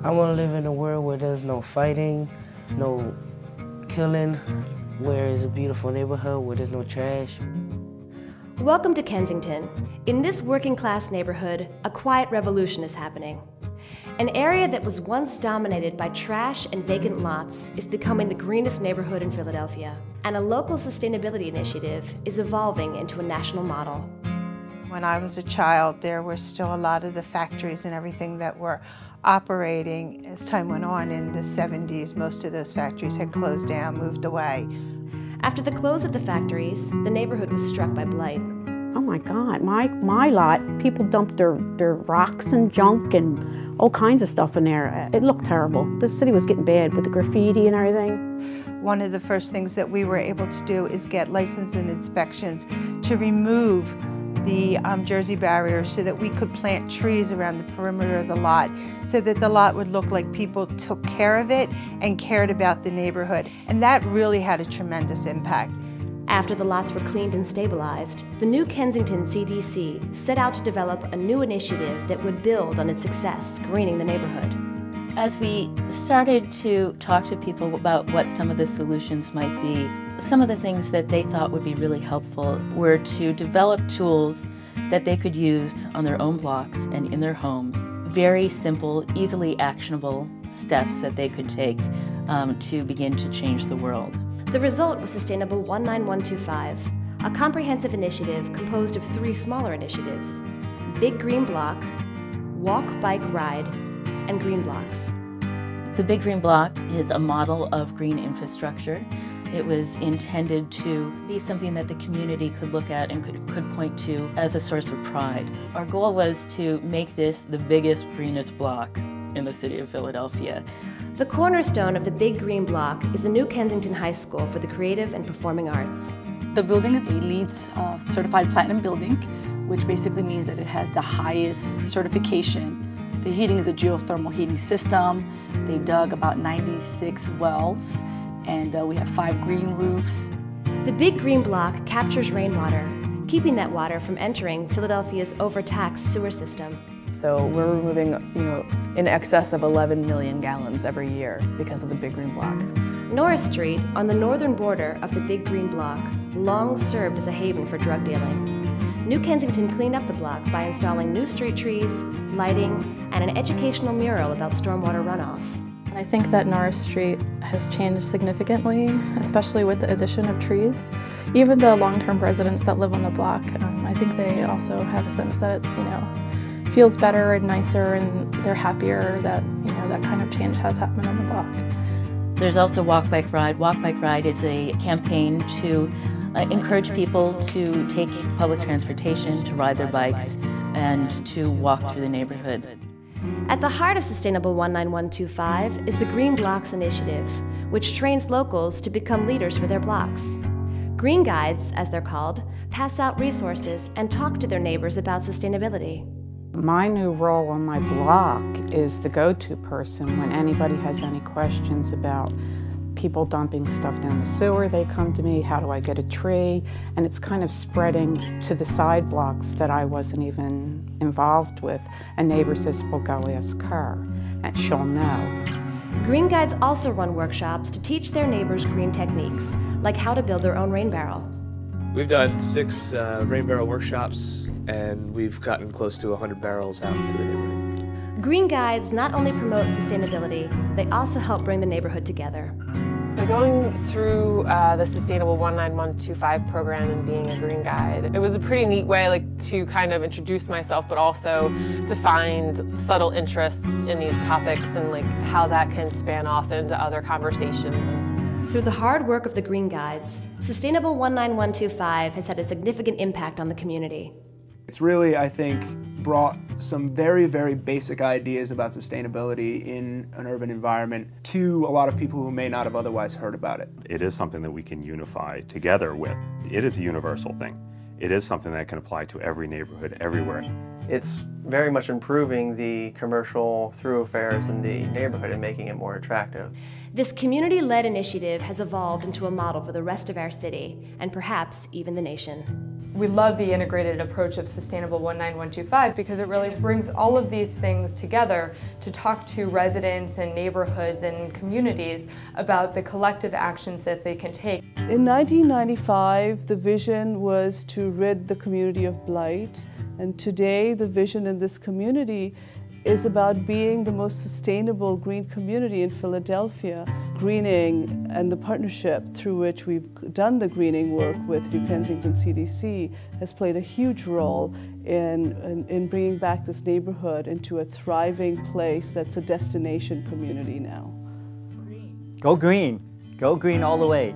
I want to live in a world where there's no fighting, no killing, where it's a beautiful neighborhood, where there's no trash. Welcome to Kensington. In this working-class neighborhood, a quiet revolution is happening. An area that was once dominated by trash and vacant lots is becoming the greenest neighborhood in Philadelphia. And a local sustainability initiative is evolving into a national model. When I was a child, there were still a lot of the factories and everything that were operating. As time went on in the 70s, most of those factories had closed down, moved away. After the close of the factories, the neighborhood was struck by blight. Oh my God, my lot, people dumped their rocks and junk and all kinds of stuff in there. It looked terrible. The city was getting bad with the graffiti and everything. One of the first things that we were able to do is get license and inspections to remove the Jersey barriers so that we could plant trees around the perimeter of the lot so that the lot would look like people took care of it and cared about the neighborhood. And that really had a tremendous impact. After the lots were cleaned and stabilized, the new NKCDC set out to develop a new initiative that would build on its success greening the neighborhood. As we started to talk to people about what some of the solutions might be, some of the things that they thought would be really helpful were to develop tools that they could use on their own blocks and in their homes. Very simple, easily actionable steps that they could take to begin to change the world. The result was Sustainable 19125, a comprehensive initiative composed of 3 smaller initiatives: Big Green Block, Walk, Bike, Ride, and Green Blocks. The Big Green Block is a model of green infrastructure. It was intended to be something that the community could look at and could point to as a source of pride. Our goal was to make this the biggest, greenest block in the city of Philadelphia. The cornerstone of the Big Green Block is the new Kensington High School for the Creative and Performing Arts. The building is a LEED certified platinum building, which basically means that it has the highest certification. The heating is a geothermal heating system. They dug about 96 wells, and we have 5 green roofs. The Big Green Block captures rainwater, keeping that water from entering Philadelphia's overtaxed sewer system. So we're removing, in excess of 11 million gallons every year because of the Big Green Block. Norris Street, on the northern border of the Big Green Block, long served as a haven for drug dealing. New Kensington cleaned up the block by installing new street trees, lighting, and an educational mural about stormwater runoff. I think that Norris Street has changed significantly, especially with the addition of trees. Even the long-term residents that live on the block, I think they also have a sense that it's, feels better and nicer, and they're happier that, that kind of change has happened on the block. There's also Walk, Bike, Ride. Walk, Bike, Ride is a campaign to encourage people to take public transportation, to ride their bikes, and to walk through the neighborhood. At the heart of Sustainable 19125 is the Green Blocks Initiative, which trains locals to become leaders for their blocks. Green Guides, as they're called, pass out resources and talk to their neighbors about sustainability. My new role on my block is the go-to person when anybody has any questions about people dumping stuff down the sewer. They come to me, how do I get a tree? And it's kind of spreading to the side blocks that I wasn't even involved with. A neighbor says, well, go ask her, and she'll know. Green Guides also run workshops to teach their neighbors green techniques, like how to build their own rain barrel. We've done 6 rain barrel workshops, and we've gotten close to 100 barrels out into the neighborhood. Green Guides not only promote sustainability, they also help bring the neighborhood together. So going through the Sustainable 19125 program and being a Green Guide, it was a pretty neat way to kind of introduce myself, but also to find subtle interests in these topics and how that can span off into other conversations. Through the hard work of the Green Guides, Sustainable 19125 has had a significant impact on the community. It's really, I think, brought some very, very basic ideas about sustainability in an urban environment to a lot of people who may not have otherwise heard about it. It is something that we can unify together with. It is a universal thing. It is something that can apply to every neighborhood, everywhere. It's very much improving the commercial thoroughfares in the neighborhood and making it more attractive. This community-led initiative has evolved into a model for the rest of our city, and perhaps even the nation. We love the integrated approach of Sustainable 19125 because it really brings all of these things together to talk to residents and neighborhoods and communities about the collective actions that they can take. In 1995, the vision was to rid the community of blight, and today the vision in this community is about being the most sustainable green community in Philadelphia. Greening and the partnership through which we've done the greening work with New Kensington CDC has played a huge role in bringing back this neighborhood into a thriving place that's a destination community now. Go green all the way.